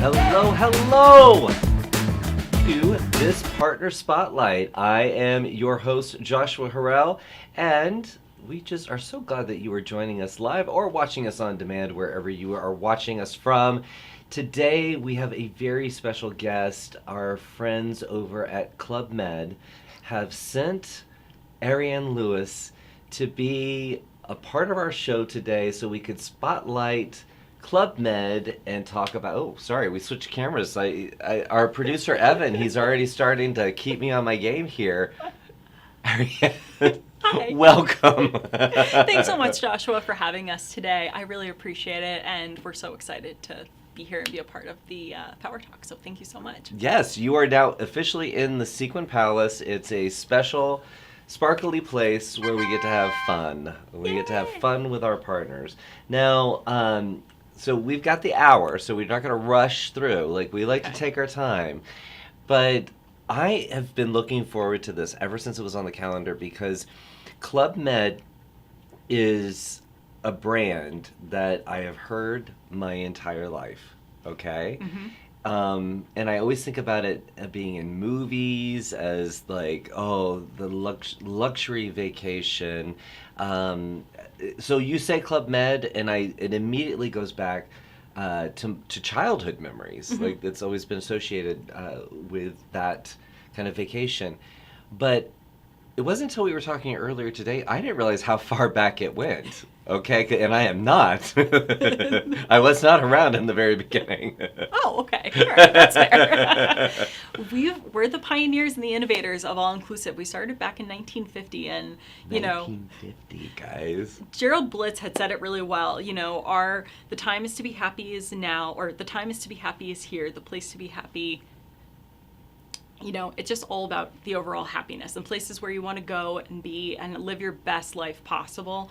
Hello, hello to this Partner Spotlight. I am your host, Joshua Harrell, and we just are so glad that you are joining us live or watching us on demand wherever you are watching us from. Today we have a very special guest. Our friends over at Club Med have sent Ariane Lewis to be a part of our show today so we could spotlight Club Med and talk about, oh, sorry, we switched cameras. Our producer, Evan, he's already starting to keep me on my game here. Hi. Welcome. Thanks so much, Joshua, for having us today. I really appreciate it, and we're so excited to be here and be a part of the Power Talk, so thank you so much. Yes, you are now officially in the Sequin Palace. It's a special, sparkly place where we get to have fun. We get to have fun with our partners. Now, so we've got the hour, so we're not going to rush through. Like, we like to take our time. But I have been looking forward to this ever since it was on the calendar because Club Med is a brand that I have heard my entire life, okay? Mm-hmm. And I always think about it being in movies as like, oh, the luxury vacation. So you say Club Med, and it immediately goes back to childhood memories. Mm-hmm. Like it's always been associated with that kind of vacation. But it wasn't until we were talking earlier today, I didn't realize how far back it went. Okay, and I am not. I was not around in the very beginning. Oh, okay. All right, that's fair. We're the pioneers and the innovators of all-inclusive. We started back in 1950, and, 1950, guys. Gerald Blitz had said it really well. The time is to be happy is now, or the time is to be happy is here, the place to be happy. It's just all about the overall happiness and places where you want to go and be and live your best life possible.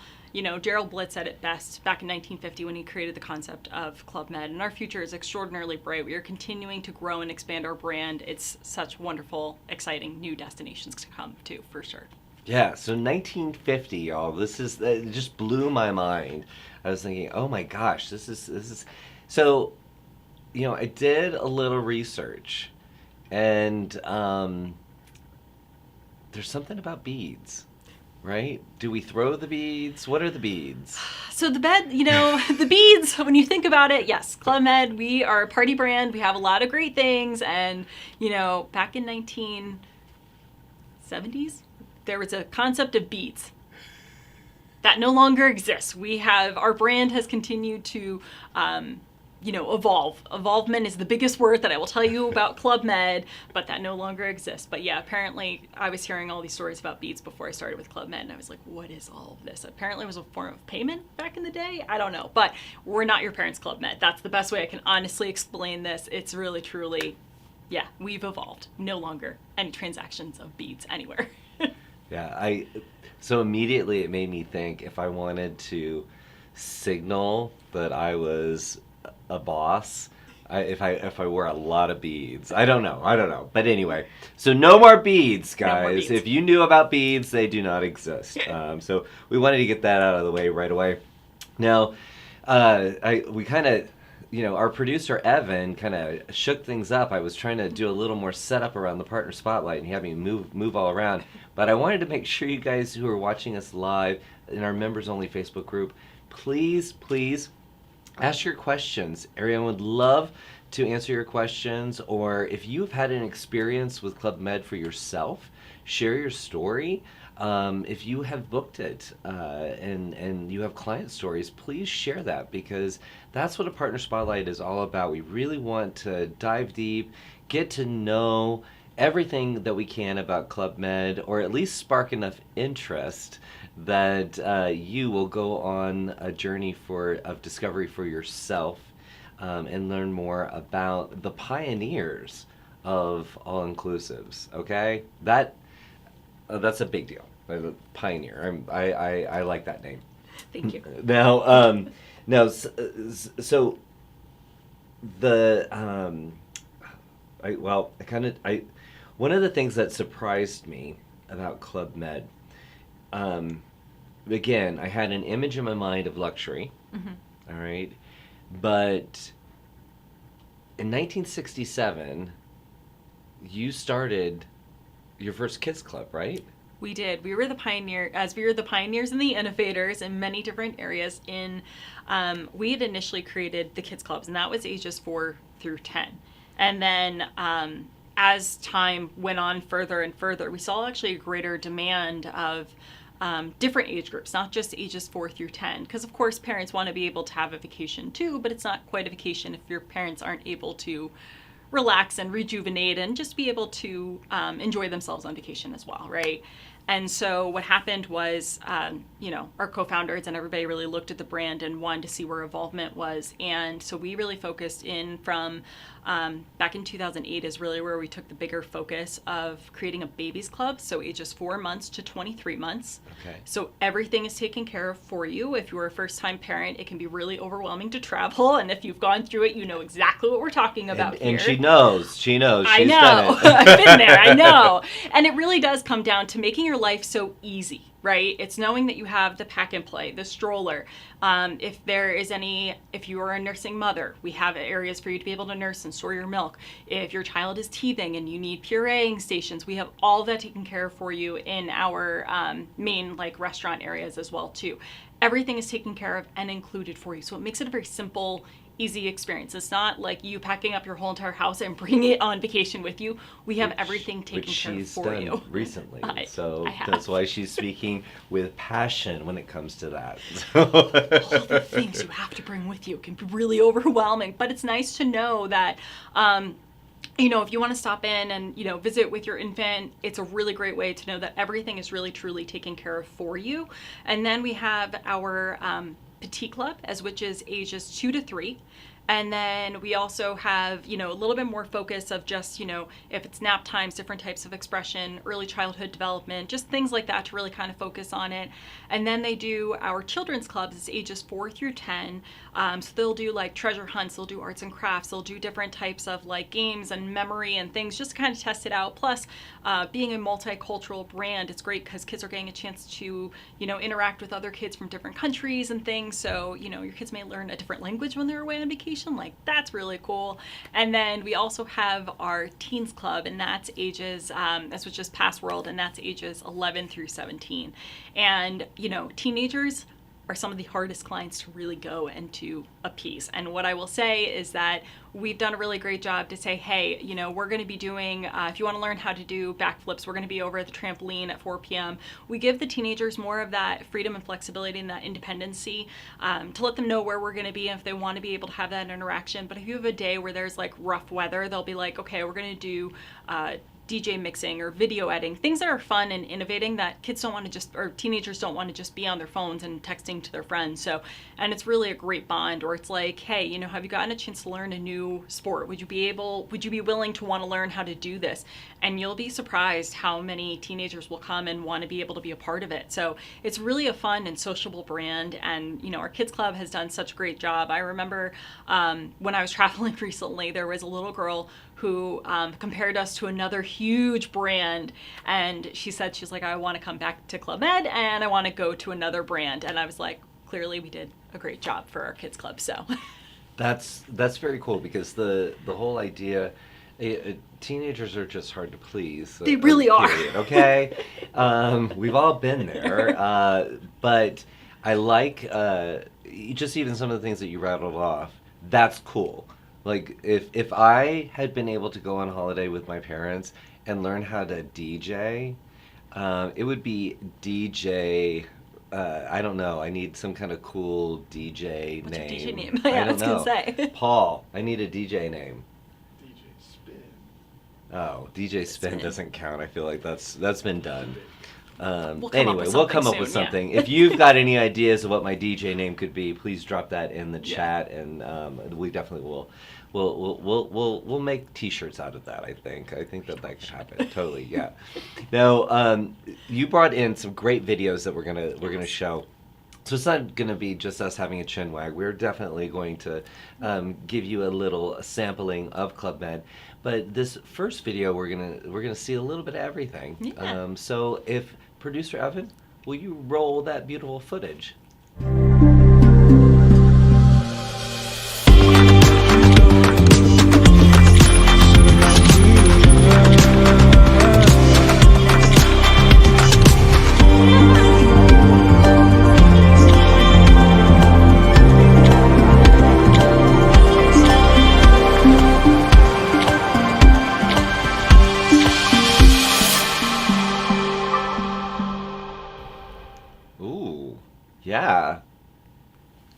Gerald Blitz said it best back in 1950 when he created the concept of Club Med. And our future is extraordinarily bright. We are continuing to grow and expand our brand. It's such wonderful, exciting new destinations to come to, for sure. Yeah, so 1950, y'all. It just blew my mind. I was thinking, oh my gosh, this is. So, I did a little research. And there's something about beads, right? Do we throw the beads? What are the beads? So the beads, when you think about it, yes, Club Med, we are a party brand. We have a lot of great things. And, back in 1970s, there was a concept of beads that no longer exists. Our brand has continued to evolve. Evolvement is the biggest word that I will tell you about Club Med, but that no longer exists. But yeah, apparently I was hearing all these stories about beads before I started with Club Med, and I was like, what is all of this? Apparently it was a form of payment back in the day. I don't know, but we're not your parents' Club Med. That's the best way I can honestly explain this. It's really, truly, yeah, we've evolved. No longer any transactions of beads anywhere. Yeah, so immediately it made me think if I wanted to signal that I was a boss, if I wore a lot of beads. I don't know. But anyway, so no more beads, guys. No more beads. If you knew about beads, they do not exist. So we wanted to get that out of the way right away. Now, we kind of, our producer Evan kind of shook things up. I was trying to do a little more setup around the Partner Spotlight, and he had me move all around. But I wanted to make sure you guys who are watching us live in our members-only Facebook group, please ask your questions. Ariane would love to answer your questions, or if you've had an experience with Club Med for yourself, share your story. If you have booked it and you have client stories, please share that, because that's what a Partner Spotlight is all about. We really want to dive deep, get to know everything that we can about Club Med, or at least spark enough interest that you will go on a journey of discovery for yourself and learn more about the pioneers of all-inclusives, okay? That's a big deal. Pioneer. I like that name. Thank you. Now, so the one of the things that surprised me about Club Med, again, I had an image in my mind of luxury, all right, but in 1967, you started your first kids club, right? We did. We were the pioneers and the innovators in many different areas. We had initially created the kids clubs, and that was ages 4 through 10. And then as time went on further and further, we saw actually a greater demand of different age groups, not just ages 4 through 10. Because of course parents want to be able to have a vacation too, but it's not quite a vacation if your parents aren't able to relax and rejuvenate and just be able to enjoy themselves on vacation as well, right? And so what happened was, our co-founders and everybody really looked at the brand and wanted to see where involvement was. And so we really focused in from back in 2008 is really where we took the bigger focus of creating a babies club. So ages 4 months to 23 months. Okay. So everything is taken care of for you. If you're a first time parent, it can be really overwhelming to travel. And if you've gone through it, you know exactly what we're talking about here. And she knows. She's I know. done it. I've been there. I know. And it really does come down to making your life so easy, right? It's knowing that you have the pack and play, the stroller. If you are a nursing mother, we have areas for you to be able to nurse and store your milk. If your child is teething and you need pureeing stations, we have all that taken care of for you in our main restaurant areas as well too. Everything is taken care of and included for you. So it makes it a very simple, easy experience. It's not like you packing up your whole entire house and bringing it on vacation with you. We have everything taken care of for you. Which she's done recently. I have. That's why she's speaking with passion when it comes to that. All the things you have to bring with you can be really overwhelming, but it's nice to know that if you want to stop in and, visit with your infant, it's a really great way to know that everything is really, truly taken care of for you. And then we have our Petite Club, which is ages 2 to 3. And then we also have, a little bit more focus of just, if it's nap times, different types of expression, early childhood development, just things like that to really kind of focus on it. And then they do our children's clubs, it's ages 4 through 10. So they'll do treasure hunts, they'll do arts and crafts, they'll do different types of games and memory and things just to kind of test it out. Plus, being a multicultural brand, it's great because kids are getting a chance to, interact with other kids from different countries and things. So, your kids may learn a different language when they're away on vacation. That's really cool. And then we also have our teens club, and that's ages, that's just Past World, and that's ages 11 through 17. And, teenagers are some of the hardest clients to really go and to appease. And what I will say is that we've done a really great job to say, hey, we're going to be doing, if you want to learn how to do backflips, we're going to be over at the trampoline at 4 p.m. We give the teenagers more of that freedom and flexibility and that independency to let them know where we're going to be and if they want to be able to have that interaction. But if you have a day where there's rough weather, they'll be like, okay, we're going to do DJ mixing or video editing, things that are fun and innovating that kids don't want to or teenagers don't want to just be on their phones and texting to their friends. So, and it's really a great bond. Or it's like, hey, have you gotten a chance to learn a new sport? Would you be willing to want to learn how to do this? And you'll be surprised how many teenagers will come and want to be able to be a part of it. So it's really a fun and sociable brand. And, our kids club has done such a great job. I remember when I was traveling recently, there was a little girl who compared us to another huge brand, and she's like, I want to come back to Club Med and I want to go to another brand. And I was like, clearly we did a great job for our kids club. So that's very cool, because the whole idea, teenagers are just hard to please. They really are. Okay, we've all been there, but I like just even some of the things that you rattled off. That's cool. If I had been able to go on holiday with my parents and learn how to DJ, it would be DJ. I don't know. I need some kind of cool DJ What's name. Your DJ name? I was gonna say. Paul. I need a DJ name. DJ Spin. Oh, DJ Spin doesn't count. I feel like that's been done. We'll come up with something. Yeah. If you've got any ideas of what my DJ name could be, please drop that in the chat, and we definitely will. We'll make T-shirts out of that. I think that could happen. Totally, yeah. Now, you brought in some great videos that we're gonna show. So it's not going to be just us having a chin wag. We're definitely going to give you a little sampling of Club Med. But this first video, we're gonna see a little bit of everything. Yeah. So if producer Evan, will you roll that beautiful footage?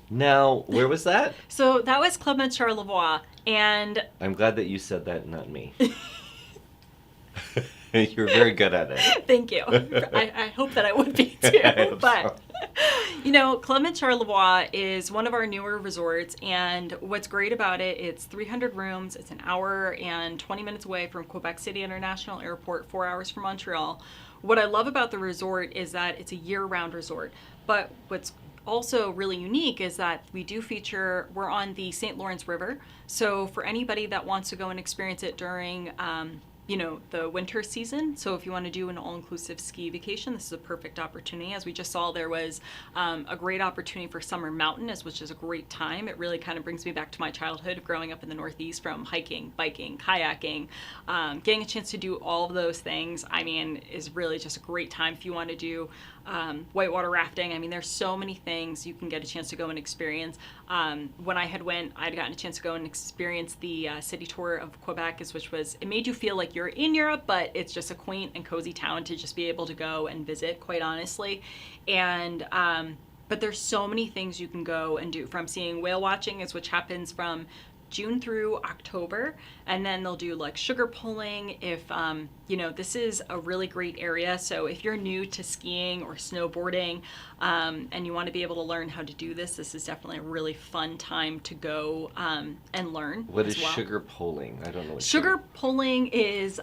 Now, where was that? So that was Club Med Charlevoix, and I'm glad that you said that, not me. You're very good at it. thank you. I hope that I would be I too. hope But, so. Club Med Charlevoix is one of our newer resorts. And what's great about it, it's 300 rooms. It's an hour and 20 minutes away from Quebec City International Airport, 4 hours from Montreal. What I love about the resort is that it's a year-round resort. But what's also really unique is that we're on the St. Lawrence River. So for anybody that wants to go and experience it during the winter season. So if you want to do an all-inclusive ski vacation, this is a perfect opportunity. As we just saw, there was a great opportunity for Summer Mountain, which is a great time. It really kind of brings me back to my childhood growing up in the Northeast, from hiking, biking, kayaking, getting a chance to do all of those things. I mean, is really just a great time if you want to do whitewater rafting. I mean, there's so many things you can get a chance to go and experience. When I had I'd gotten a chance to go and experience the city tour of Quebec, it made you feel like you're in Europe, but it's just a quaint and cozy town to just be able to go and visit, quite honestly. And but there's so many things you can go and do, from seeing whale watching, which happens from June through October, and then they'll do like sugar pulling. If this is a really great area, so if you're new to skiing or snowboarding, and you want to be able to learn how to do this is definitely a really fun time to go and learn. What is sugar pulling? I don't know what sugar pulling is.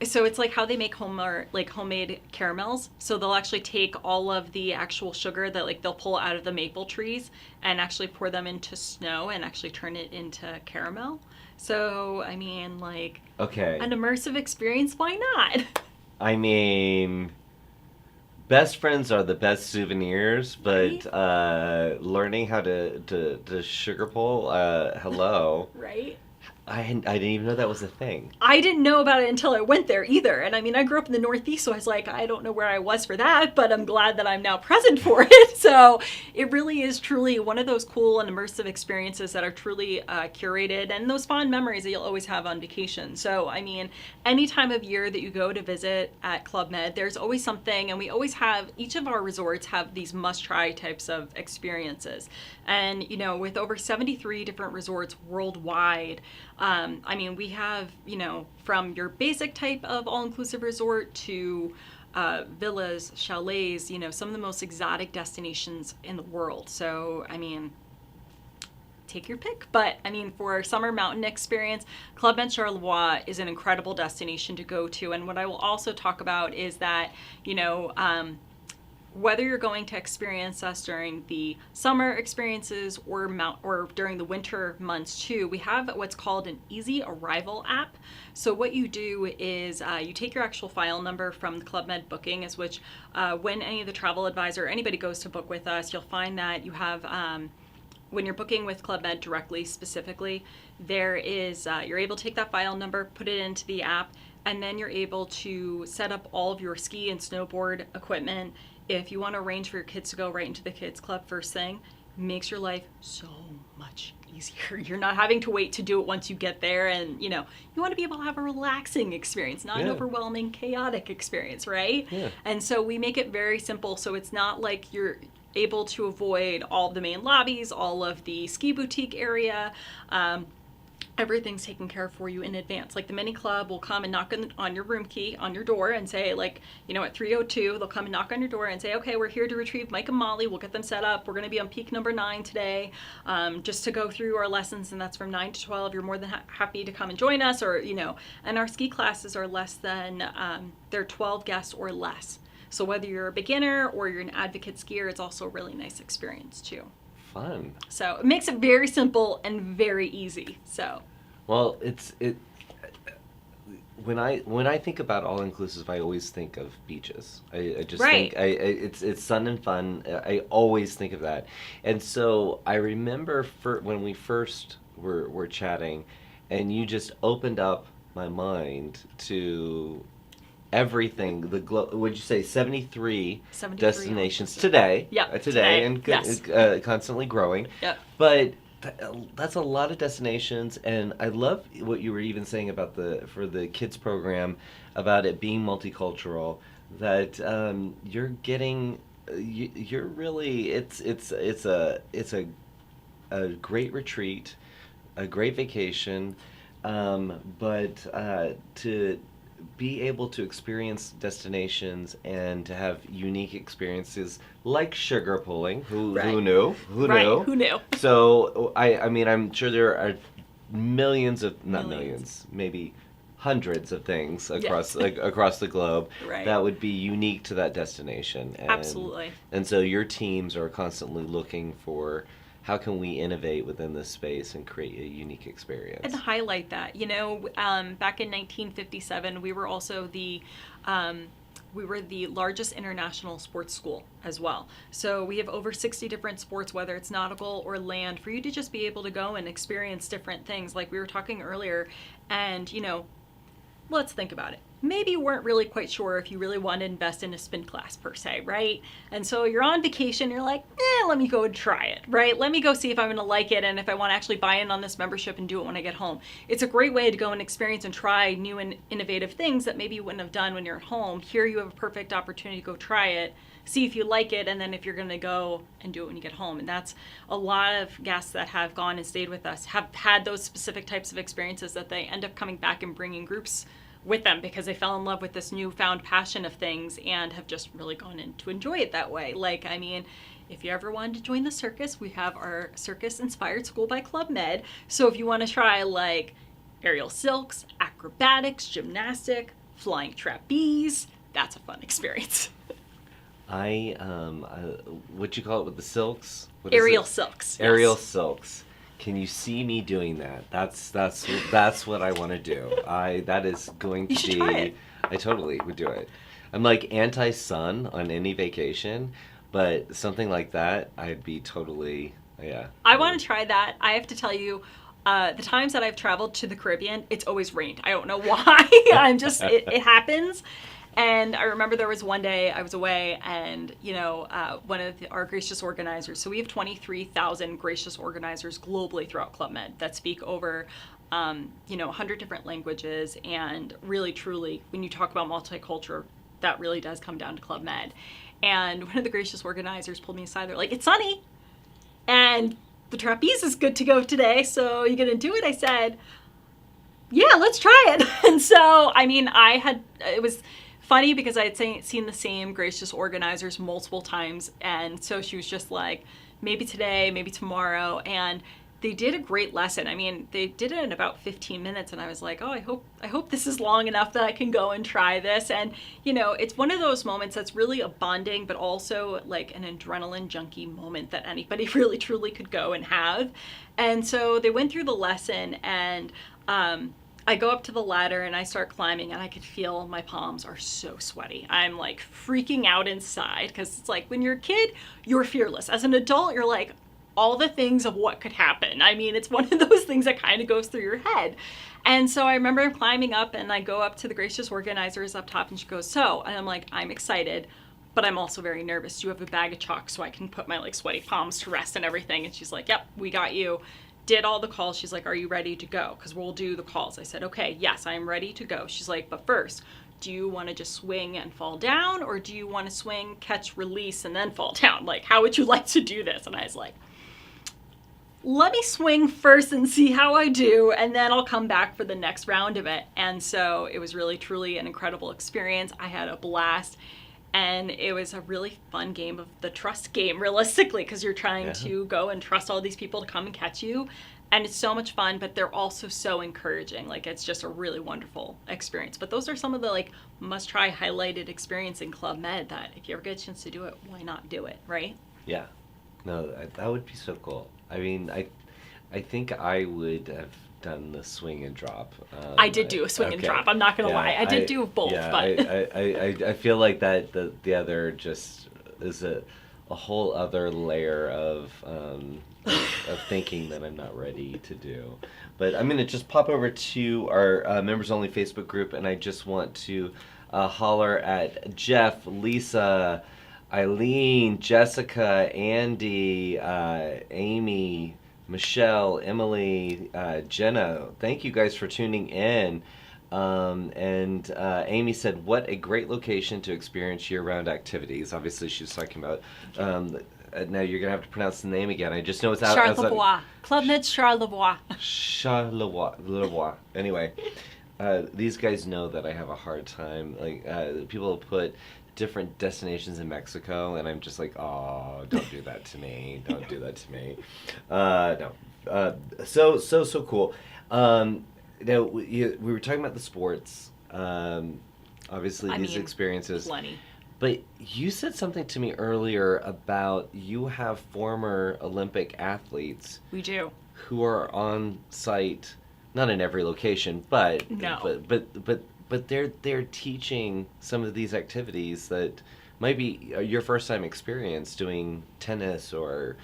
So it's like how they make homemade caramels. So they'll actually take all of the actual sugar that they'll pull out of the maple trees and actually pour them into snow and actually turn it into caramel. So I mean, okay, an immersive experience. Why not? I mean, best friends are the best souvenirs, but right? Learning how to sugar pull, hello. Right? I didn't even know that was a thing. I didn't know about it until I went there either. And I mean, I grew up in the Northeast, so I was like, I don't know where I was for that, but I'm glad that I'm now present for it. So it really is truly one of those cool and immersive experiences that are truly curated, and those fond memories that you'll always have on vacation. So, I mean, any time of year that you go to visit at Club Med, there's always something, and we always have, each of our resorts have these must-try types of experiences. And, with over 73 different resorts worldwide, I mean, we have, from your basic type of all-inclusive resort to villas, chalets, some of the most exotic destinations in the world. So, I mean, take your pick. But, I mean, for our summer mountain experience, Club Med Charlevoix is an incredible destination to go to. And what I will also talk about is that, whether you're going to experience us during the summer experiences or during the winter months too, we have what's called an easy arrival app. So what you do is you take your actual file number from the Club Med booking, which when any of the travel advisor or anybody goes to book with us, you'll find that you have when you're booking with Club Med directly, specifically, there is you're able to take that file number, put it into the app, and then you're able to set up all of your ski and snowboard equipment. If you want to arrange for your kids to go right into the kids club first thing, makes your life so much easier. You're not having to wait to do it once you get there, and you want to be able to have a relaxing experience, not an overwhelming, chaotic experience, right? Yeah. And so we make it very simple, so it's not like you're able to avoid all of the main lobbies, all of the ski boutique area. Everything's taken care of for you in advance. Like the mini club will come and knock on your room key on your door and say, at 3:02, they'll come and knock on your door and say, okay, we're here to retrieve Mike and Molly. We'll get them set up. We're going to be on peak number 9 today, just to go through our lessons, and that's from 9 to 12. You're more than happy to come and join us, or and our ski classes are less than they're 12 guests or less. So whether you're a beginner or you're an advocate skier, it's also a really nice experience too. Fun. So it makes it very simple and very easy. So, well, when I think about all inclusive, I always think of beaches. I just think it's sun and fun. I always think of that, and so I remember when we first were chatting, and you just opened up my mind to everything. Would you say 73 destinations today? Yeah, today, and yes. Constantly growing. Yep. But that's a lot of destinations, and I love what you were even saying about for the kids program, about it being multicultural. That you're getting you're really it's a great retreat, a great vacation, but to be able to experience destinations and to have unique experiences like sugar pulling. Who Right. knew? Who Right. knew? Who knew? So I mean I'm sure there are millions of not Millions. millions, maybe hundreds of things across Yes. like, across the globe Right. that would be unique to that destination. Absolutely. And so your teams are constantly looking for how can we innovate within this space and create a unique And experience. highlight that. Back in 1957, we were also um, the largest international sports school as well. So we have over 60 different sports, whether it's nautical or land, for you to just be able to go and experience different things. Like we were talking earlier, and let's think about it. Maybe you weren't really quite sure if you really want to invest in a spin class per se, right? And so you're on vacation, you're like, let me go and try it, right? Let me go see if I'm going to like it and if I want to actually buy in on this membership and do it when I get home. It's a great way to go and experience and try new and innovative things that maybe you wouldn't have done when you're at home. Here you have a perfect opportunity to go try it, see if you like it, and then if you're going to go and do it when you get home. And that's a lot of guests that have gone and stayed with us have had those specific types of experiences that they end up coming back and bringing groups with them because they fell in love with this newfound passion of things and have just really gone in to enjoy it that way. Like, I mean, if you ever wanted to join the circus, we have our circus inspired school by Club Med. So if you want to try like aerial silks, acrobatics, gymnastic, flying trapeze, that's a fun experience. What you call it with the silks? What is Aerial it? silks. Aerial Yes. silks. Can you see me doing that? What I want to do. That is going You to should be. try it. I totally would do it. I'm like anti-sun on any vacation, but something like that, I'd be totally, yeah. I want to try that. I have to tell you, the times that I've traveled to the Caribbean, it's always rained. I don't know why. It happens. And I remember there was one day I was away, and one of our gracious organizers. So we have 23,000 gracious organizers globally throughout Club Med that speak over, 100 different languages. And really, truly, when you talk about multicultural, that really does come down to Club Med. And one of the gracious organizers pulled me aside. They're like, "It's sunny, and the trapeze is good to go today. So you gonna do it?" I said, "Yeah, let's try it." And so, I mean, it was funny because I had seen the same gracious organizers multiple times. And so she was just like, maybe today, maybe tomorrow. And they did a great lesson. I mean, they did it in about 15 minutes. And I was like, oh, I hope this is long enough that I can go and try this. And, it's one of those moments that's really a bonding, but also like an adrenaline junkie moment that anybody really truly could go and have. And so they went through the lesson, and, I go up to the ladder and I start climbing, and I could feel my palms are so sweaty. I'm like freaking out inside because it's like when you're a kid, you're fearless. As an adult, you're like all the things of what could happen. I mean, it's one of those things that kind of goes through your head. And so I remember climbing up, and I go up to the gracious organizers up top, and she goes, "So," and I'm like, "I'm excited, but I'm also very nervous. Do you have a bag of chalk so I can put my like sweaty palms to rest and everything?" And she's like, "Yep, we got you." Did all the calls. She's like, "Are you ready to go? Because we'll do the calls." I said, "Okay, yes, I am ready to go." She's like, "But first, do you want to just swing and fall down, or do you want to swing, catch, release, and then fall down? Like, how would you like to do this?" And I was like, "Let me swing first and see how I do, and then I'll come back for the next round of it." And so it was really, truly an incredible experience. I had a blast. And it was a really fun game of the trust game, realistically, because you're trying to go and trust all these people to come and catch you. And it's so much fun, but they're also so encouraging. Like, it's just a really wonderful experience. But those are some of the like must-try highlighted experience in Club Med that if you ever get a chance to do it, why not do it, right? Yeah. No, that would be so cool. I mean, I think I would have done the swing and drop. I did do a swing and drop. I'm not gonna lie. I did do both, yeah, but I feel like that the other just is a whole other layer of thinking that I'm not ready to do. But I'm gonna just pop over to our members only Facebook group, and I just want to holler at Jeff, Lisa, Eileen, Jessica, Andy, Amy, Michelle, Emily, Jenna. Thank you guys for tuning in. And Amy said, "What a great location to experience year-round activities." Obviously, she's talking about. Now you're gonna have to pronounce the name again. I just know it's out. Charlevoix. Club Med Charlevoix. Charlevoix. Anyway, these guys know that I have a hard time. Like people put different destinations in Mexico, and I'm just like, oh, don't do that to me. Don't do that to me. No. So cool. Now we were talking about the sports. Obviously, these experiences. Plenty. But you said something to me earlier about you have former Olympic athletes. We do. Who are on site, not in every location, but no. but they're teaching some of these activities that might be your first time experience doing tennis or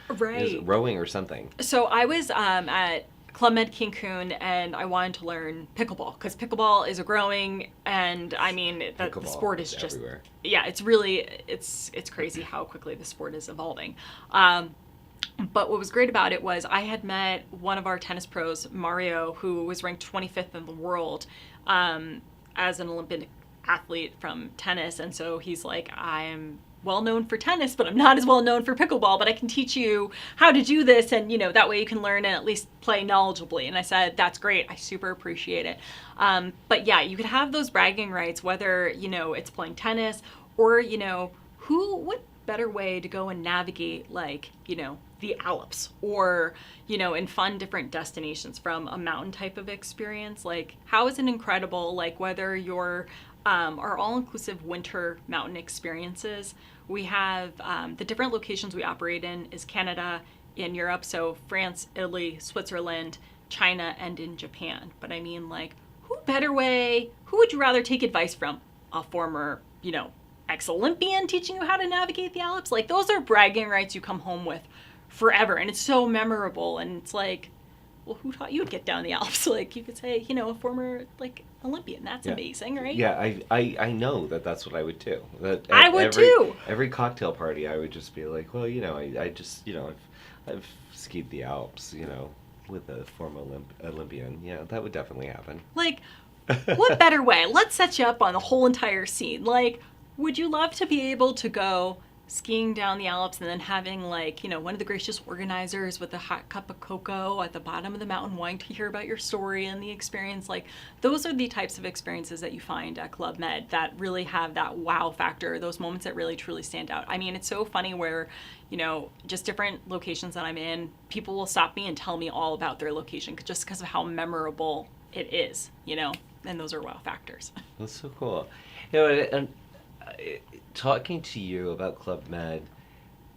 rowing or something. So I was at Club Med Cancun, and I wanted to learn pickleball because pickleball is growing, and I mean the sport is just everywhere. Yeah, it's really it's crazy how quickly the sport is evolving. But what was great about it was I had met one of our tennis pros, Mario, who was ranked 25th in the world as an Olympic athlete from tennis, and so he's like, I'm well known for tennis, but I'm not as well known for pickleball, but I can teach you how to do this, and that way you can learn and at least play knowledgeably. And I said, that's great, I super appreciate it. But yeah, you could have those bragging rights, whether it's playing tennis or what better way to go and navigate the Alps or in fun different destinations from a mountain type of experience. Like, how is it incredible, like whether you're our all-inclusive winter mountain experiences. We have the different locations we operate in is Canada and Europe, so France, Italy, Switzerland, China, and in Japan. But I mean, like, who would you rather take advice from? A former, ex-Olympian teaching you how to navigate the Alps? Like, those are bragging rights you come home with forever, and it's so memorable, and it's like, well, who taught you to get down the Alps? Like, you could say, a former, Olympian. That's amazing, right? Yeah, I know that's what I would do. I would too. Every cocktail party, I would just be like, well, I just, I've skied the Alps, with a former Olympian. Yeah, that would definitely happen. Like, what better way? Let's set you up on the whole entire scene. Like, would you love to be able to go skiing down the Alps and then having one of the gracious organizers with a hot cup of cocoa at the bottom of the mountain wanting to hear about your story and the experience? Like, those are the types of experiences that you find at Club Med that really have that wow factor, those moments that really truly stand out. I mean, it's so funny where, just different locations that I'm in, people will stop me and tell me all about their location just because of how memorable it is, and those are wow factors. That's so cool. And talking to you about Club Med,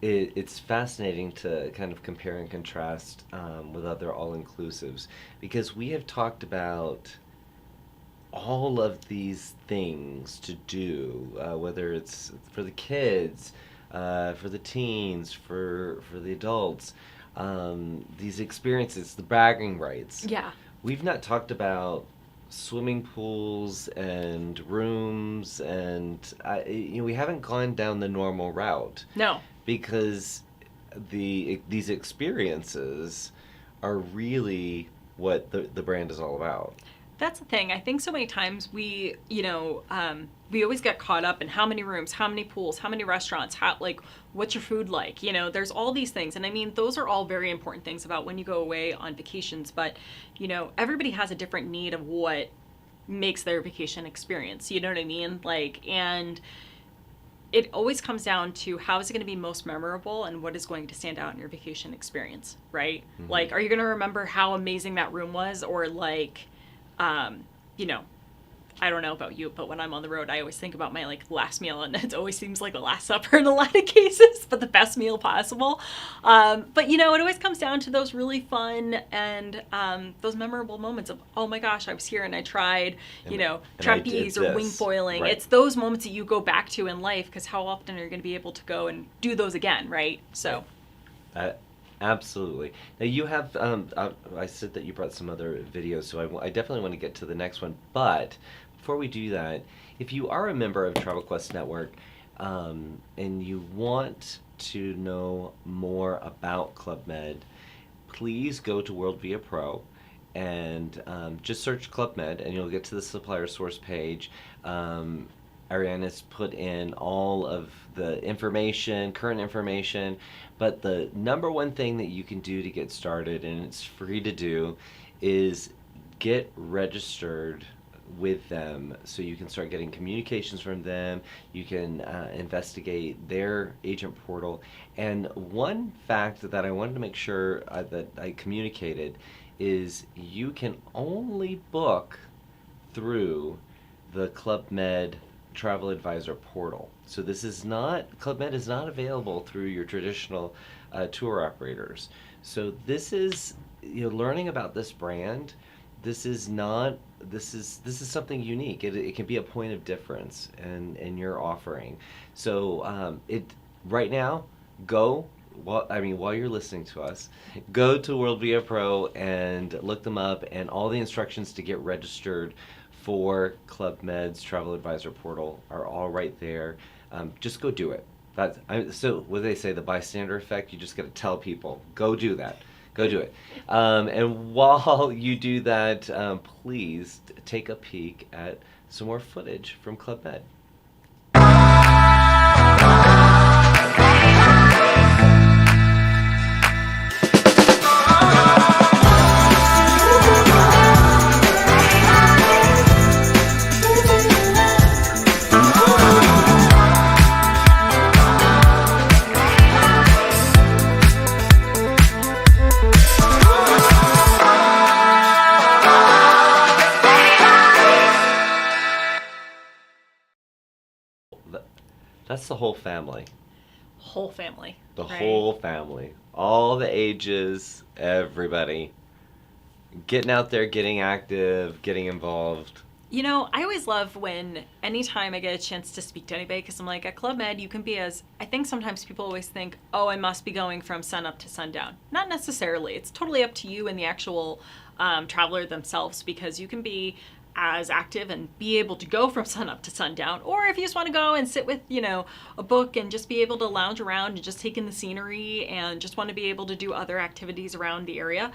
it's fascinating to kind of compare and contrast with other all-inclusives, because we have talked about all of these things to do, whether it's for the kids, for the teens, for the adults, these experiences, the bragging rights. Yeah. We've not talked about swimming pools and rooms, and we haven't gone down the normal route. No. Because these experiences are really what the brand is all about. That's the thing. I think so many times we always get caught up in how many rooms, how many pools, how many restaurants, what's your food like? There's all these things. And I mean, those are all very important things about when you go away on vacations. But, everybody has a different need of what makes their vacation experience. You know what I mean? And it always comes down to how is it going to be most memorable and what is going to stand out in your vacation experience, right? Mm-hmm. Are you going to remember how amazing that room was, or I don't know about you, but when I'm on the road, I always think about my last meal, and it always seems like the last supper in a lot of cases, but the best meal possible. But it always comes down to those really fun and those memorable moments of, oh my gosh, I was here and I tried, trapeze or wing foiling. Right. It's those moments that you go back to in life, because how often are you going to be able to go and do those again, right? So. Absolutely. Now you have, I said that you brought some other videos, so I definitely want to get to the next one. But before we do that, if you are a member of Travel Quest Network and you want to know more about Club Med, please go to World Via Pro and just search Club Med, and you'll get to the supplier source page. Ariane has put in all of the information, current information, but the number one thing that you can do to get started, and it's free to do, is get registered with them so you can start getting communications from them. You can investigate their agent portal. And one fact that I wanted to make sure that I communicated is you can only book through the Club Med Travel Advisor portal. So this is not, Club Med is not available through your traditional tour operators. So this is, learning about this brand. This is not, this is something unique. It can be a point of difference in your offering. So right now, while you're listening to us, go to World Via Pro and look them up, and all the instructions to get registered for Club Med's Travel Advisor portal are all right there. Just go do it. So what do they say, the bystander effect? You just got to tell people, go do that. Go do it. And while you do that, please take a peek at some more footage from Club Med. That's the whole family. Whole family. The right? whole family. All the ages, everybody. Getting out there, getting active, getting involved. I always love when anytime I get a chance to speak to anybody, because I'm like, at Club Med, you can be I think sometimes people always think, oh, I must be going from sunup to sundown. Not necessarily. It's totally up to you and the actual traveler themselves, because you can be as active and be able to go from sunup to sundown, or if you just want to go and sit with a book and just be able to lounge around and just take in the scenery and just want to be able to do other activities around the area,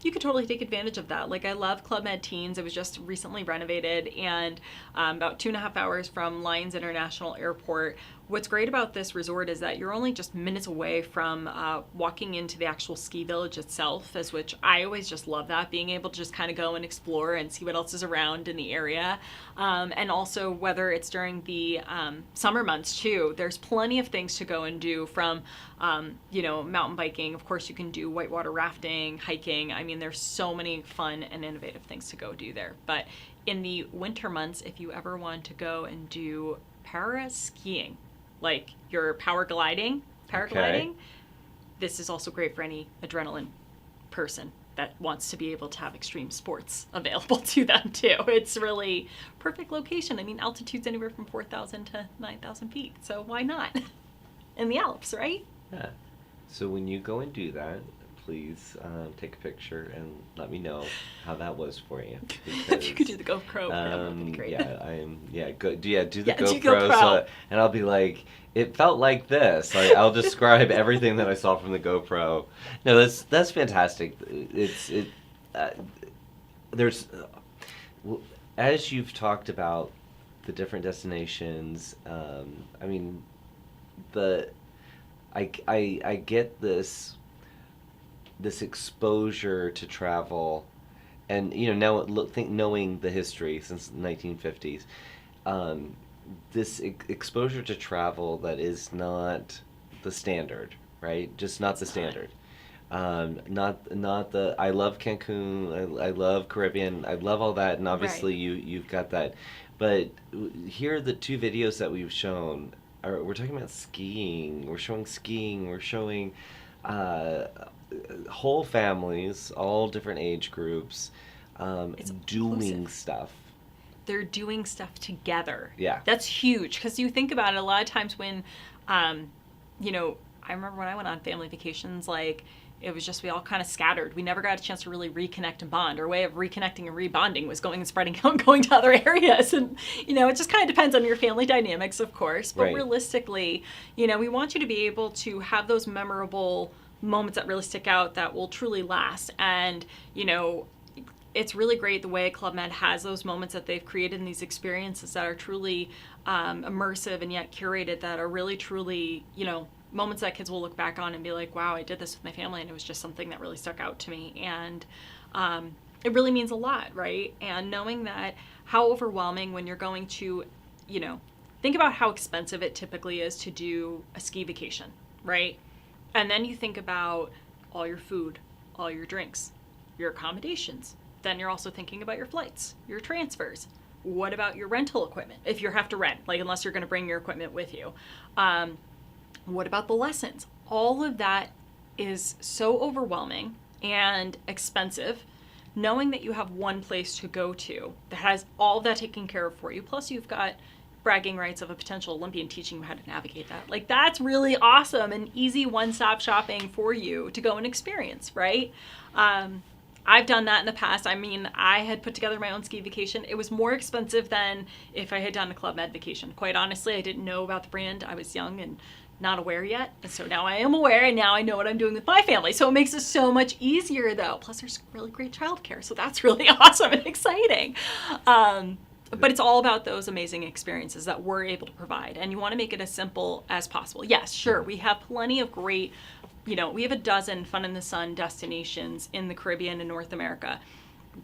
you could totally take advantage of that. Like, I love Club Med Teens. It was just recently renovated, and about 2.5 hours from Lyons International Airport. What's great about this resort is that you're only just minutes away from walking into the actual ski village itself, as which I always just love that, being able to just kind of go and explore and see what else is around in the area. And also, whether it's during the summer months too, there's plenty of things to go and do, from mountain biking. Of course, you can do whitewater rafting, hiking. I mean, there's so many fun and innovative things to go do there. But in the winter months, if you ever want to go and do para skiing, like your paragliding, Okay. this is also great for any adrenaline person that wants to be able to have extreme sports available to them too. It's really perfect location. I mean, altitude's anywhere from 4,000 to 9,000 feet, so why not? In the Alps, right? Yeah. So when you go and do that, please take a picture and let me know how that was for you. If you could do the GoPro, that would be great. Do the Yeah, do GoPro, GoPro. and I'll be like, it felt like this. Like, I'll describe everything that I saw from the GoPro. No, that's fantastic. There's as you've talked about the different destinations. I mean, I get this exposure to travel, and now knowing the history since the 1950s, this exposure to travel that is not the standard, right? Just not the standard. Not the, I love Cancun, I love Caribbean, I love all that, and obviously Right. you've got that, but here are the two videos that we've shown. We're talking about skiing. We're showing uh, whole families, all different age groups, It's doing inclusive. stuff. They're doing stuff together. Yeah. That's huge, because you think about it, a lot of times when, I remember when I went on family vacations, like, it was just, we all kind of scattered. We never got a chance to really reconnect and bond. Our way of reconnecting and rebonding was going and spreading out, going to other areas. And, it just kind of depends on your family dynamics, of course. But Right. realistically, we want you to be able to have those memorable moments that really stick out, that will truly last. And, it's really great the way Club Med has those moments that they've created in these experiences that are truly immersive and yet curated, that are really truly, moments that kids will look back on and be like, wow, I did this with my family and it was just something that really stuck out to me. And it really means a lot, right? And knowing that, how overwhelming when you're going to, think about how expensive it typically is to do a ski vacation, right? And then you think about all your food, all your drinks, your accommodations. Then you're also thinking about your flights, your transfers. What about your rental equipment? If you have to rent, unless you're going to bring your equipment with you. What about the lessons? All of that is so overwhelming and expensive. Knowing that you have one place to go to that has all of that taken care of for you, plus you've got bragging rights of a potential Olympian teaching you how to navigate that. That's really awesome and easy one-stop shopping for you to go and experience, right? I've done that in the past. I had put together my own ski vacation. It was more expensive than if I had done a Club Med vacation. Quite honestly, I didn't know about the brand. I was young and not aware yet. And so now I am aware, and now I know what I'm doing with my family. So it makes it so much easier, though. Plus, there's really great childcare. So that's really awesome and exciting. But it's all about those amazing experiences that we're able to provide. And you want to make it as simple as possible. Yes, sure, we have plenty of great, we have a dozen Fun in the Sun destinations in the Caribbean and North America.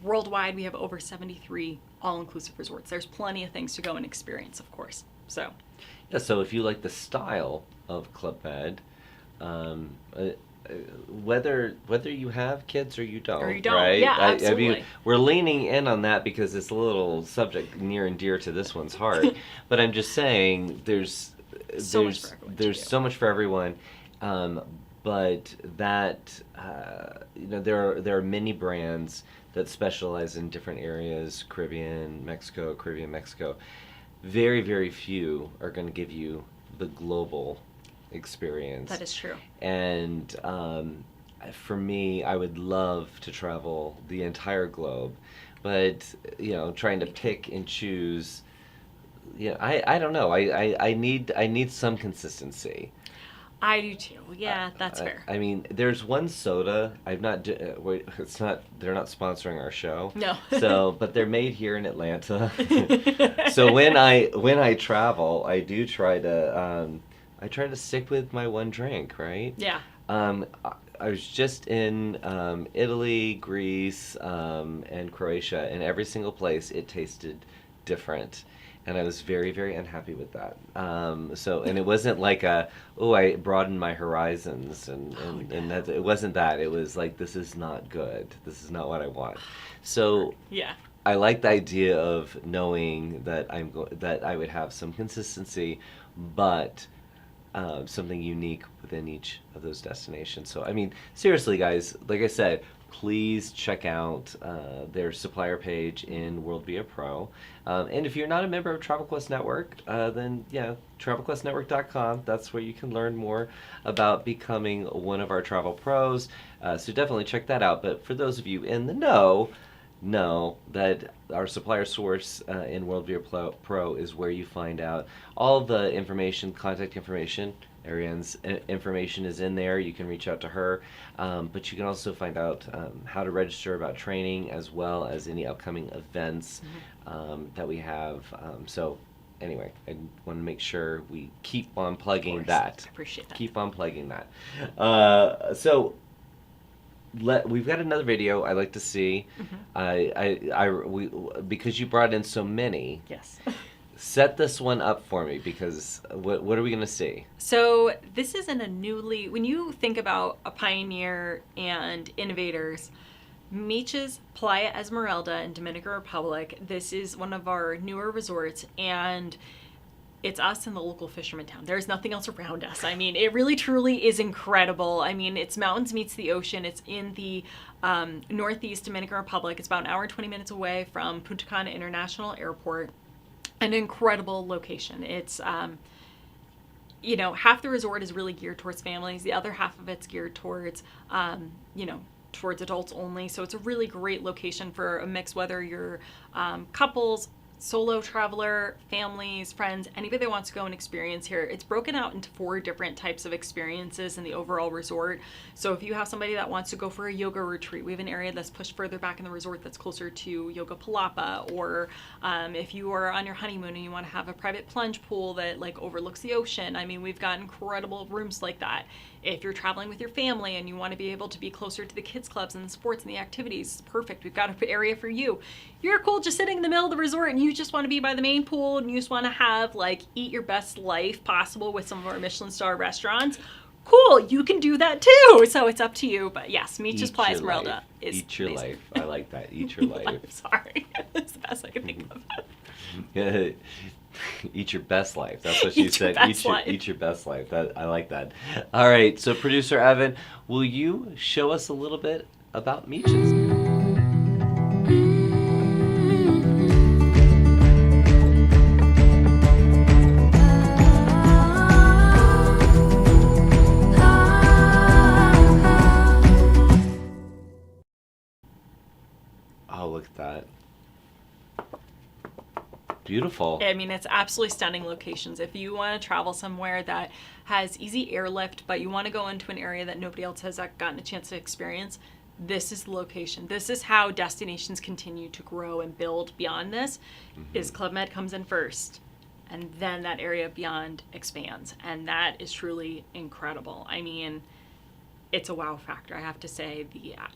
Worldwide, we have over 73 all-inclusive resorts. There's plenty of things to go and experience, of course. So, yeah, so if you like the style of Club Med, whether you have kids or you don't, right? Yeah, absolutely. I mean, we're leaning in on that because it's a little subject near and dear to this one's heart. But I'm just saying, there's so much for everyone. But that there are many brands that specialize in different areas: Caribbean, Mexico. Very, very few are going to give you the global experience. That is true. And for me, I would love to travel the entire globe, but trying to pick and choose, I don't know. I need some consistency. I do too. Yeah, that's fair. I mean, there's one soda. I've not. It's not. They're not sponsoring our show. No. But they're made here in Atlanta. So when I travel, I do try to. I try to stick with my one drink, right? Yeah. I was just in Italy, Greece, and Croatia, and every single place it tasted different. And I was very, very unhappy with that. And it wasn't like I broadened my horizons, and that, it wasn't that. It was like, this is not good. This is not what I want. So yeah, I like the idea of knowing that that I would have some consistency, but something unique within each of those destinations. So I mean, seriously, guys, like I said, please check out their supplier page in World Via Pro. And if you're not a member of Travel Quest Network, then travelquestnetwork.com. That's where you can learn more about becoming one of our travel pros. So definitely check that out. But for those of you in the know that our supplier source in World Via Pro is where you find out all the information, contact information. Ariane's information is in there. You can reach out to her, but you can also find out how to register about training, as well as any upcoming events that we have. So anyway, I want to make sure we keep on plugging that. I appreciate that. Keep on plugging that. We've got another video I like to see. Because you brought in so many. Yes. Set this one up for me, because what are we going to see? So this isn't when you think about a pioneer and innovators, Meech's Playa Esmeralda in Dominican Republic, this is one of our newer resorts, and it's us and the local fisherman town. There's nothing else around us. I mean, it really truly is incredible. I mean, it's mountains meets the ocean. It's in the northeast Dominican Republic. It's about an hour and 20 minutes away from Punta Cana International Airport. An incredible location. It's, half the resort is really geared towards families. The other half of it's geared towards, towards adults only. So it's a really great location for a mix, whether you're couples, solo traveler, families, friends, anybody that wants to go and experience here. It's broken out into 4 different types of experiences in the overall resort. So if you have somebody that wants to go for a yoga retreat, we have an area that's pushed further back in the resort that's closer to Yoga Palapa. Or if you are on your honeymoon and you want to have a private plunge pool that like overlooks the ocean, I mean, we've got incredible rooms like that. If you're traveling with your family and you want to be able to be closer to the kids clubs and the sports and the activities, it's perfect. We've got an area for you. You're cool just sitting in the middle of the resort and you just want to be by the main pool and you just want to have like eat your best life possible with some of our Michelin star restaurants. Cool, you can do that too. So it's up to you. But yes, Meech's Playa Esmeralda is Eat your amazing. life. I like that. Eat your life. I'm sorry. That's the best I can think of. Eat your best life. That's what she Eat your said. best life. Eat your best life. I like that. All right. So, producer Evan, will you show us a little bit about Meech's? Oh, look at that. Beautiful. I mean, it's absolutely stunning locations. If you want to travel somewhere that has easy airlift, but you want to go into an area that nobody else has gotten a chance to experience, this is the location. This is how destinations continue to grow and build beyond this, is Club Med comes in first. And then that area beyond expands. And that is truly incredible. I mean, it's a wow factor, I have to say.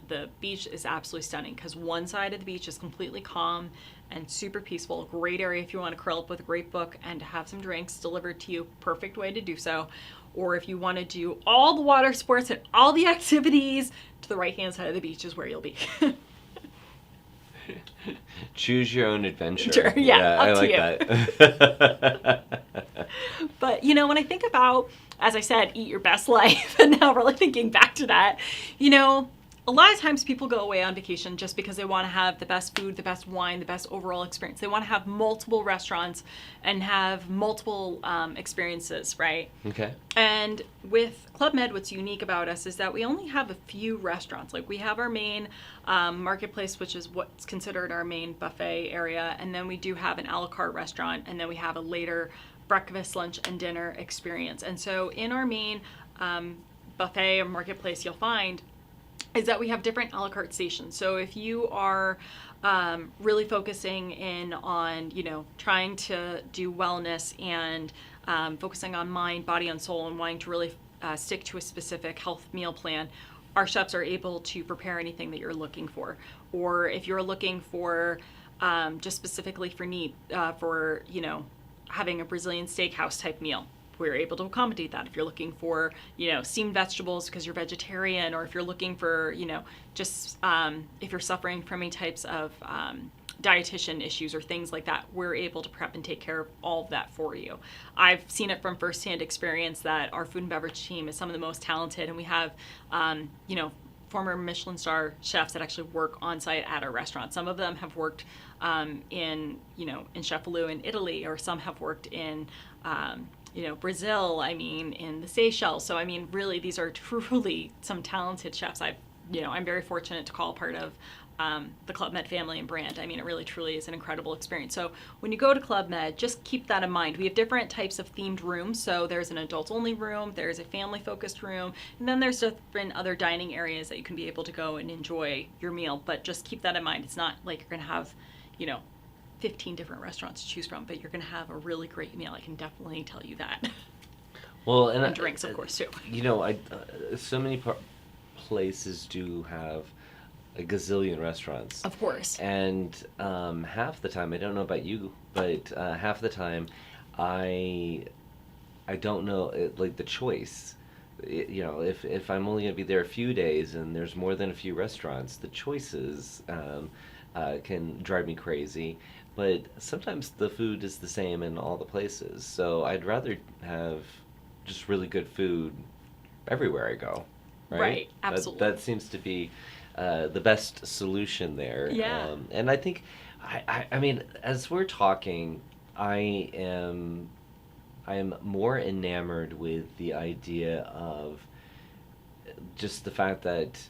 The beach is absolutely stunning because one side of the beach is completely calm and super peaceful. Great area if you want to curl up with a great book and have some drinks delivered to you. Perfect way to do so. Or if you want to do all the water sports and all the activities, to the right-hand side of the beach is where you'll be. Choose your own adventure. Sure, yeah, I up to like you. that. But, you know, when I think about, as I said, eat your best life, and now really thinking back to that, you know, a lot of times people go away on vacation just because they want to have the best food, the best wine, the best overall experience. They want to have multiple restaurants and have multiple experiences, right? Okay. And with Club Med, what's unique about us is that we only have a few restaurants. Like we have our main marketplace, which is what's considered our main buffet area. And then we do have an a la carte restaurant. And then we have a later breakfast, lunch, and dinner experience. And so in our main buffet or marketplace, you'll find is that we have different a la carte stations. So if you are really focusing in on, you know, trying to do wellness and focusing on mind, body, and soul, and wanting to really stick to a specific health meal plan, our chefs are able to prepare anything that you're looking for. Or if you're looking for just specifically for need, for, you know, having a Brazilian steakhouse type meal, we're able to accommodate that. If you're looking for, you know, steamed vegetables because you're vegetarian, or if you're looking for, you know, just if you're suffering from any types of dietitian issues or things like that, we're able to prep and take care of all of that for you. I've seen it from firsthand experience that our food and beverage team is some of the most talented, and we have, you know, former Michelin star chefs that actually work on site at our restaurant. Some of them have worked in, you know, in Chefalou in Italy, or some have worked in you know, Brazil, I mean, in the Seychelles. So, I mean, really, these are truly some talented chefs. I'm very fortunate to call part of the Club Med family and brand. I mean, it really, truly is an incredible experience. So when you go to Club Med, just keep that in mind. We have different types of themed rooms. So there's an adult-only room, there's a family-focused room, and then there's different other dining areas that you can be able to go and enjoy your meal. But just keep that in mind. It's not like you're going to have, you know, 15 different restaurants to choose from, but you're going to have a really great meal. I can definitely tell you that. Well, and drinks, of course, too. You know, so many places do have a gazillion restaurants. Of course. And half the time, I don't know about you, but half the time, I don't know, like, the choice. You know, if I'm only going to be there a few days and there's more than a few restaurants, the choices can drive me crazy. But sometimes the food is the same in all the places. So I'd rather have just really good food everywhere I go. Right? Absolutely. That seems to be the best solution there. Yeah. And I think, I mean, as we're talking, I am more enamored with the idea of just the fact that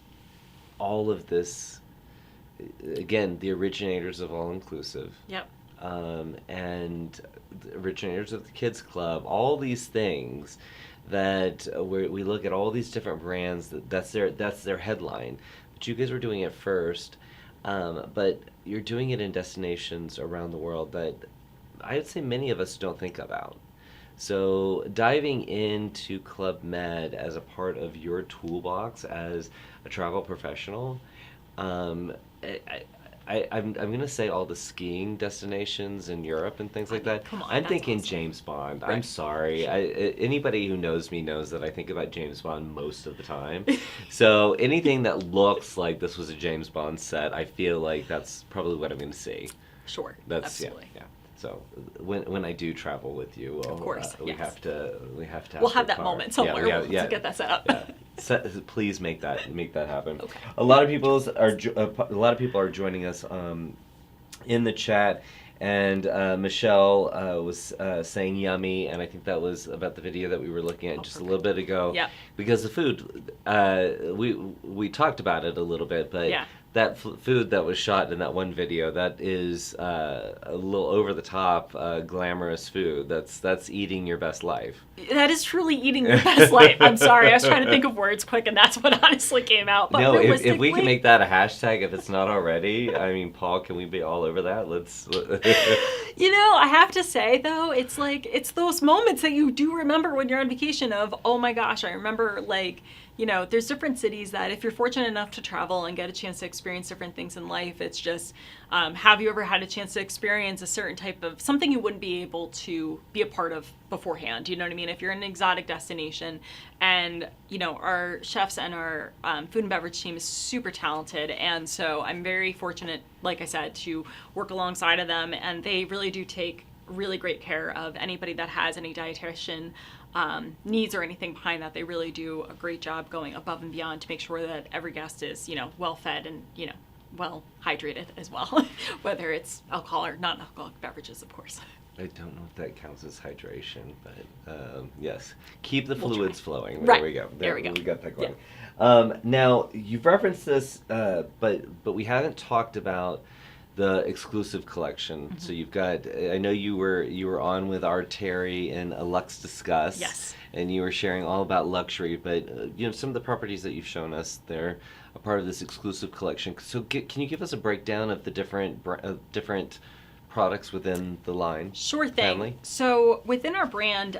all of this, again, the originators of all inclusive. Yep. and the originators of the Kids Club, all these things that we look at all these different brands that's their headline. But you guys were doing it first, but you're doing it in destinations around the world that I would say many of us don't think about. So diving into Club Med as a part of your toolbox as a travel professional, um, I'm going to say all the skiing destinations in Europe and things like that. Come on, I'm that's thinking awesome. James Bond. I'm Right. sorry. Anybody who knows me knows that I think about James Bond most of the time. So anything that looks like this was a James Bond set, I feel like that's probably what I'm going to see. Sure, That's absolutely. yeah. So when I do travel with you, we'll, Of course, we yes. have to have We'll have the that car. moment somewhere. Yeah, We'll yeah, get that set up. yeah. Please make that happen. Okay. A lot of people are joining us in the chat, and Michelle was saying yummy, and I think that was about the video that we were looking at just a little bit ago. Yep. Because the food, we talked about it a little bit, but Yeah. that food that was shot in that one video, that is a little over the top, glamorous food. That's eating your best life. That is truly eating your best life. I'm sorry, I was trying to think of words quick, and that's what honestly came out. But No, if we realistically, can make that a hashtag, if it's not already, I mean, Paul, can we be all over that? Let's. you know, I have to say though, it's like it's those moments that you do remember when you're on vacation. Of oh my gosh, I remember like. You know, there's different cities that if you're fortunate enough to travel and get a chance to experience different things in life, it's just, have you ever had a chance to experience a certain type of something you wouldn't be able to be a part of beforehand? You know what I mean? If you're in an exotic destination and, you know, our chefs and our food and beverage team is super talented. And so I'm very fortunate, like I said, to work alongside of them. And they really do take really great care of anybody that has any dietitian needs or anything behind that. They really do a great job going above and beyond to make sure that every guest is, you know, well fed and, you know, well hydrated as well, whether it's alcohol or non-alcoholic beverages, of course. I don't know if that counts as hydration, but yes, keep the We'll fluids try. flowing. Right. There we go. There we go. We got that going. Yeah. Now you've referenced this, but we haven't talked about the exclusive collection. Mm-hmm. So you've got. I know you were on with our Terry in a Lux Discuss. Yes. And you were sharing all about luxury, but you know, some of the properties that you've shown us, they're a part of this exclusive collection. So can you give us a breakdown of the different products within the line? Sure thing. Family? So within our brand,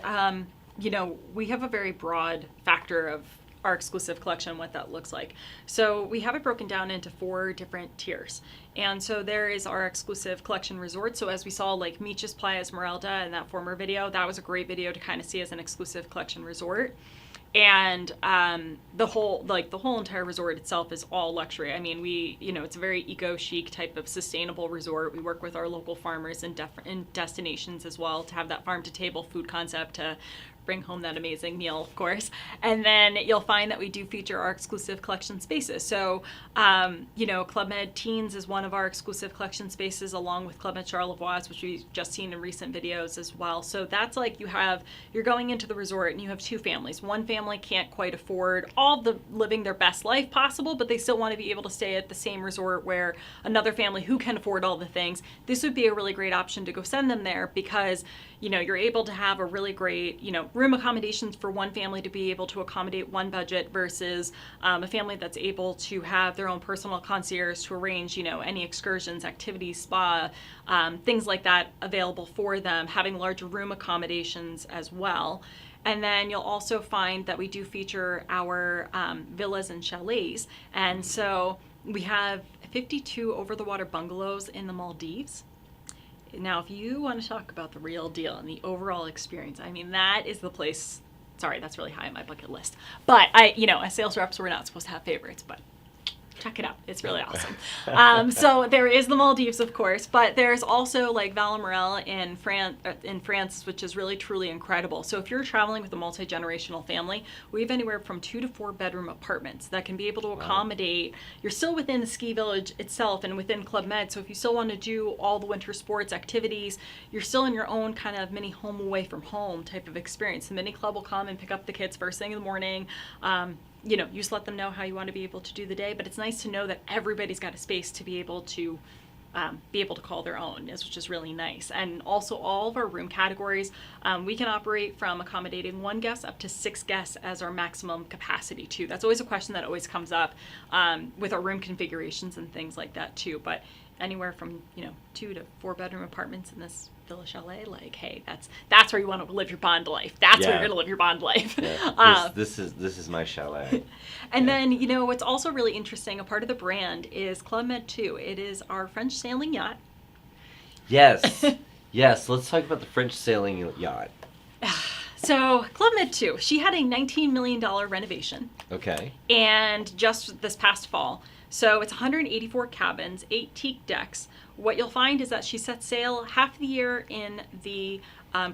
you know, we have a very broad factor of our exclusive collection, what that looks like. So we have it broken down into 4 different tiers. And so there is our exclusive collection resort. So as we saw, like Meech's Playa Esmeralda in that former video, that was a great video to kind of see as an exclusive collection resort. And the whole entire resort itself is all luxury. I mean, it's a very eco-chic type of sustainable resort. We work with our local farmers in destinations as well to have that farm-to-table food concept to bring home that amazing meal, of course. And then you'll find that we do feature our exclusive collection spaces. So, Club Med Teens is one of our exclusive collection spaces, along with Club Med Charlevoix, which we've just seen in recent videos as well. So that's like you're going into the resort and you have 2 families. One family can't quite afford all the living their best life possible, but they still want to be able to stay at the same resort where another family who can afford all the things. This would be a really great option to go send them there because, you're able to have a really great, room accommodations for one family to be able to accommodate one budget versus a family that's able to have their own personal concierge to arrange, any excursions, activities, spa, things like that available for them, having larger room accommodations as well. And then you'll also find that we do feature our villas and chalets. And so we have 52 over-the-water bungalows in the Maldives. Now, if you want to talk about the real deal and the overall experience, I mean, that is the place. Sorry, that's really high on my bucket list. But as sales reps, we're not supposed to have favorites, but check it out. It's really awesome. So there is the Maldives, of course, but there's also like Valemorel in France, which is really, truly incredible. So if you're traveling with a multi-generational family, we have anywhere from 2 to 4 bedroom apartments that can be able to accommodate. You're still within the ski village itself and within Club Med. So if you still want to do all the winter sports activities, you're still in your own kind of mini home away from home type of experience. The mini club will come and pick up the kids first thing in the morning. You just let them know how you want to be able to do the day, but it's nice to know that everybody's got a space to be able to be able to call their own, which is really nice. And also all of our room categories, we can operate from accommodating 1 guest up to 6 guests as our maximum capacity too. That's always a question that always comes up with our room configurations and things like that too. But anywhere from 2 to 4 bedroom apartments in this Villa Chalet, like, hey, that's where you want to live your Bond life. That's where you're gonna live your Bond life. Yeah. This is my chalet. And then what's also really interesting, a part of the brand is Club Med 2. It is our French sailing yacht. Yes. Yes, let's talk about the French sailing yacht. So Club Med 2, she had a $19 million renovation. Okay. And just this past fall. So it's 184 cabins, 8 teak decks. What you'll find is that she sets sail half the year in the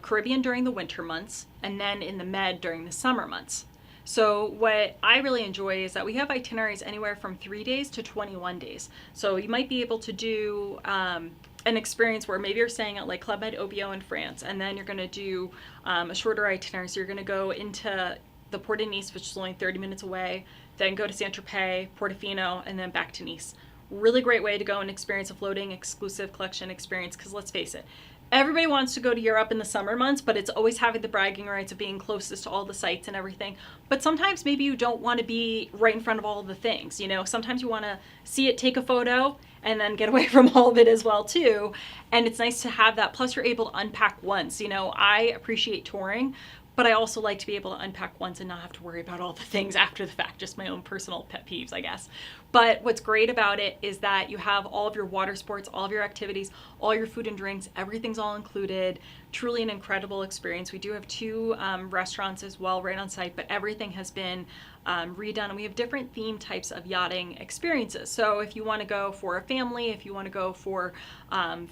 Caribbean during the winter months, and then in the Med during the summer months. So what I really enjoy is that we have itineraries anywhere from 3 days to 21 days. So you might be able to do an experience where maybe you're staying at like Club Med OBO in France, and then you're going to do a shorter itinerary. So you're going to go into the Port of Nice, which is only 30 minutes away, then go to Saint-Tropez, Portofino, and then back to Nice. Really great way to go and experience a floating exclusive collection experience, because let's face it, everybody wants to go to Europe in the summer months, but it's always having the bragging rights of being closest to all the sites and everything. But sometimes maybe you don't want to be right in front of all the things. Sometimes you want to see it, take a photo, and then get away from all of it as well too. And it's nice to have that. Plus you're able to unpack once. I appreciate touring, but I also like to be able to unpack once and not have to worry about all the things after the fact, just my own personal pet peeves, I guess. But what's great about it is that you have all of your water sports, all of your activities, all your food and drinks, everything's all included. Truly an incredible experience. We do have 2 restaurants as well right on site, but everything has been redone, and we have different theme types of yachting experiences. So if you want to go for a family, if you want to go for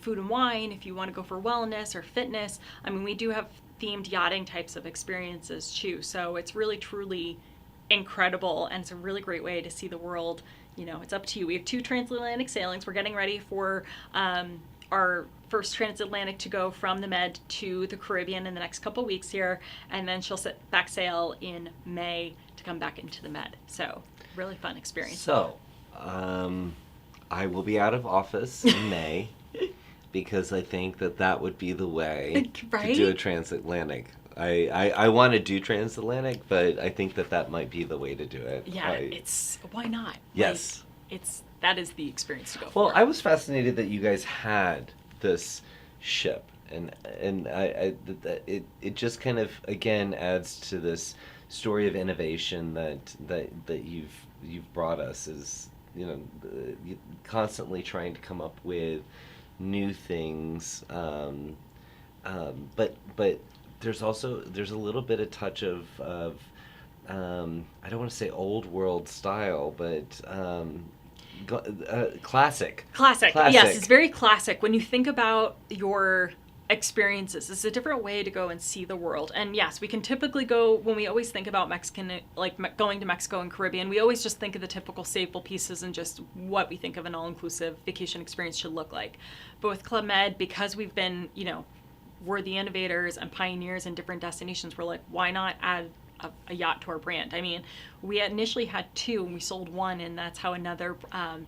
food and wine, if you want to go for wellness or fitness, we do have themed yachting types of experiences too. So it's really truly incredible, and it's a really great way to see the world. It's up to you. We have 2 transatlantic sailings. We're getting ready for our first transatlantic to go from the Med to the Caribbean in the next couple weeks here, and then she'll back sail in May to come back into the Med. So really fun experience. So I will be out of office in May because I think that would be the way to do a transatlantic. I want to do transatlantic, but I think that might be the way to do it. Yeah, why not? Yes. That is the experience to go for. Well, I was fascinated that you guys had this ship, and it just kind of again adds to this story of innovation that you've brought us, is constantly trying to come up with new things, but there's a little bit of touch of I don't want to say old world style, but classic. Yes, it's very classic. When you think about your experiences, it's a different way to go and see the world. And yes, we can typically go, when we always think about Mexican, like going to Mexico and Caribbean, we always just think of the typical staple pieces and just what we think of an all-inclusive vacation experience should look like. But with Club Med, because we've been, we're the innovators and pioneers in different destinations, we're like, why not add a yacht to our brand? We initially had 2 and we sold 1, and that's how another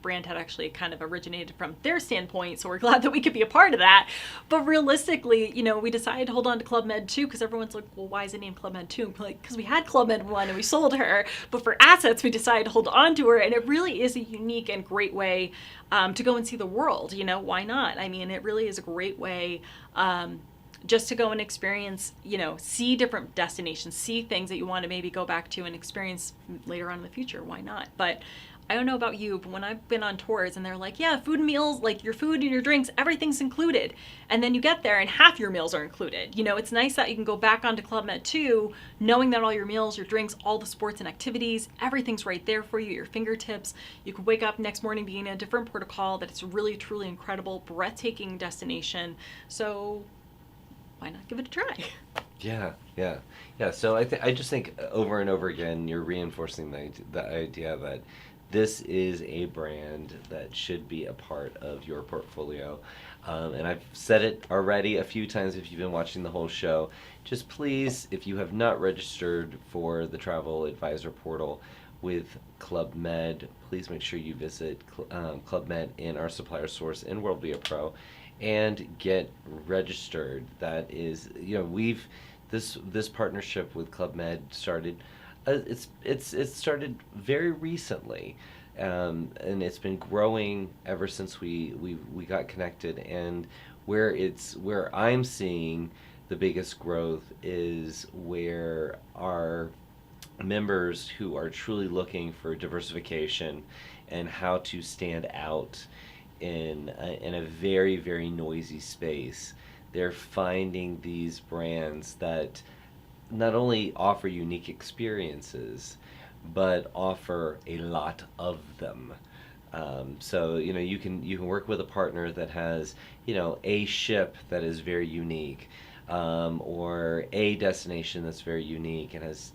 brand had actually kind of originated from their standpoint, so we're glad that we could be a part of that. But realistically, we decided to hold on to Club Med 2 because everyone's like, well, why is it named Club Med 2? Because we had Club Med 1 and we sold her, but for assets we decided to hold on to her, and it really is a unique and great way to go and see the world. Why not? It really is a great way just to go and experience, see different destinations, see things that you want to maybe go back to and experience later on in the future. Why not? But I don't know about you, but when I've been on tours and they're like, yeah, food and meals, like your food and your drinks, everything's included. And then you get there and half your meals are included. It's nice that you can go back onto Club Med 2 knowing that all your meals, your drinks, all the sports and activities, everything's right there for you at your fingertips. You can wake up next morning being in a different protocol, that it's really, truly incredible, breathtaking destination. So why not give it a try? Yeah. So I just think over and over again, you're reinforcing the idea that this is a brand that should be a part of your portfolio. And I've said it already a few times if you've been watching the whole show. Just please, if you have not registered for the Travel Advisor portal, with Club Med, please make sure you visit Club Med in our supplier source in WorldVia Pro and get registered. That is, we've this partnership with Club Med started. It started very recently, and it's been growing ever since we got connected. And where I'm seeing the biggest growth is where our members who are truly looking for diversification and how to stand out in a very, very noisy space. They're finding these brands that not only offer unique experiences but offer a lot of them. So you can work with a partner that has a ship that is very unique, or a destination that's very unique and has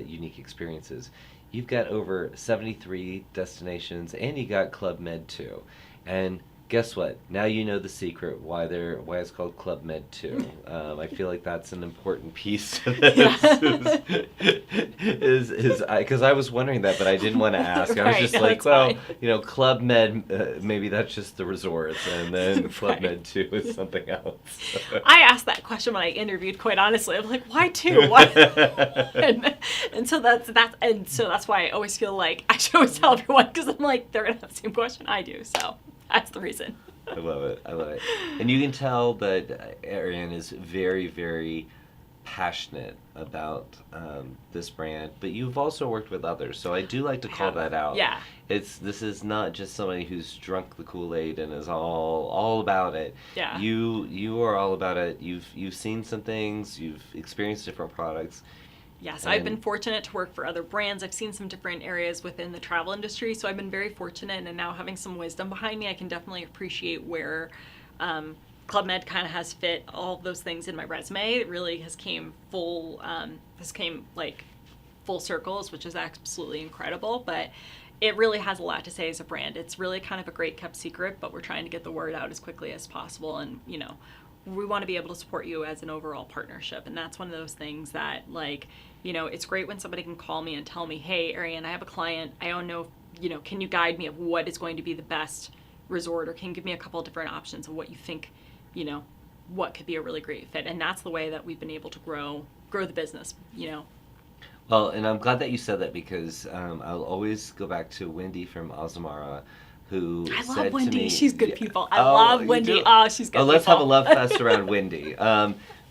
unique experiences. You've got over 73 destinations, and you got Club Med too. And guess what? Now you know the secret why it's called Club Med 2. I feel like that's an important piece to this. Is because I was wondering that, but I didn't want to ask. I was just like, well, fine. Club Med, maybe that's just the resorts, and then Club Med 2 is something else. I asked that question when I interviewed. Quite honestly, I'm like, why 2? Why? and so that's why I always feel like I should always tell everyone, because I'm like, they're gonna have the same question I do. So. That's the reason. I love it. And you can tell that Ariane is very, very passionate about this brand, but you've also worked with others, so I do like to call that out. Yeah. This is not just somebody who's drunk the Kool-Aid and is all about it. Yeah. You are all about it. You've seen some things. You've experienced different products. Yes, I've been fortunate to work for other brands. I've seen some different areas within the travel industry, so I've been very fortunate, and now having some wisdom behind me, I can definitely appreciate where Club Med kind of has fit all of those things in my resume. It really has came full circles, which is absolutely incredible, but it really has a lot to say as a brand. It's really kind of a great kept secret, but we're trying to get the word out as quickly as possible, and we want to be able to support you as an overall partnership. And that's one of those things that, it's great when somebody can call me and tell me, hey, Ariane, I have a client. I don't know, can you guide me of what is going to be the best resort, or can you give me a couple of different options of what you think, what could be a really great fit. And that's the way that we've been able to grow the business, Well, and I'm glad that you said that, because I'll always go back to Wendy from Azamara, who I said love Wendy. to me, She's good people. I love Wendy. Do? Oh, she's good people. Let's have a love fest around Wendy.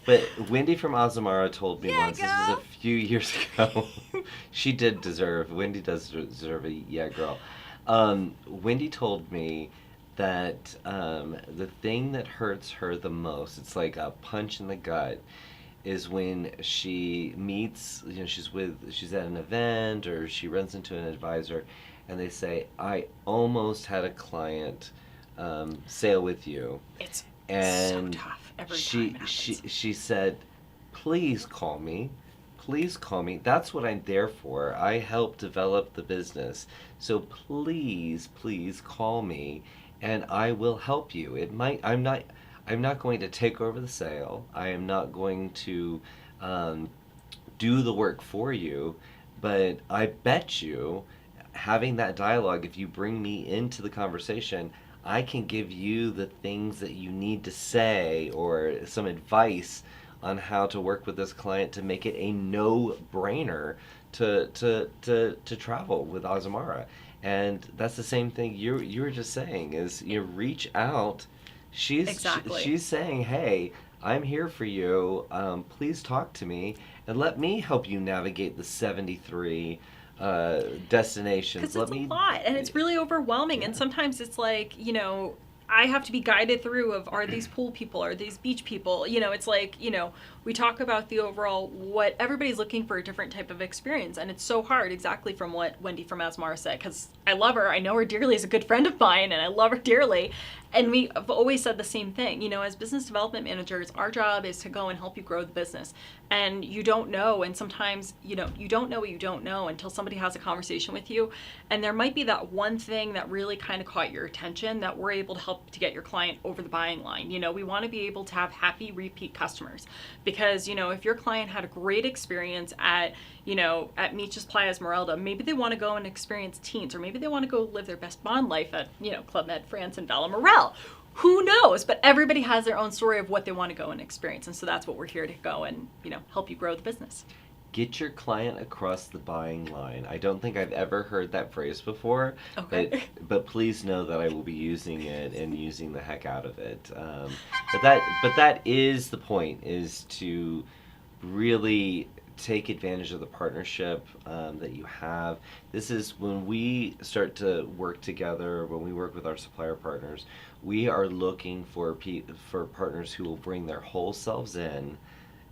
But Wendy from Azamara told me once, this was a few years ago, Wendy does deserve a yeah, girl. Wendy told me that the thing that hurts her the most, it's like a punch in the gut, is when she meets, she's at an event or she runs into an advisor, and they say, I almost had a client sail with you. It's and so tough every time. She said, please call me. Please call me. That's what I'm there for. I help develop the business. So please call me, and I will help you. I'm not going to take over the sale. I am not going to do the work for you, but I bet you, having that dialogue, if you bring me into the conversation, I can give you the things that you need to say, or some advice on how to work with this client to make it a no-brainer to travel with Azamara. And that's the same thing you were just saying, is you reach out. She's saying, hey, I'm here for you. Please talk to me and let me help you navigate the 73 destinations. Because it's a lot, and it's really overwhelming. Yeah. And sometimes it's like, I have to be guided through of, are these pool people, are these beach people? It's like, we talk about the overall, what everybody's looking for, a different type of experience. And it's so hard, exactly from what Wendy from Azamara said, because I love her. I know her dearly as a good friend of mine, and I love her dearly. And we have always said the same thing. As business development managers, our job is to go and help you grow the business. And you don't know, and sometimes, you don't know what you don't know until somebody has a conversation with you. And there might be that one thing that really kind of caught your attention that we're able to help to get your client over the buying line. We want to be able to have happy repeat customers, Because, if your client had a great experience at Miches Playa Esmeralda, maybe they want to go and experience teens, or maybe they want to go live their best bond life at, Club Med France and Valamorel. Who knows? But everybody has their own story of what they want to go and experience. And so that's what we're here to go and, help you grow the business. Get your client across the buying line. I don't think I've ever heard that phrase before, Okay. but please know that I will be using it and using the heck out of it. But that is the point, is to really take advantage of the partnership that you have. This is when we start to work together, when we work with our supplier partners, we are looking for partners who will bring their whole selves in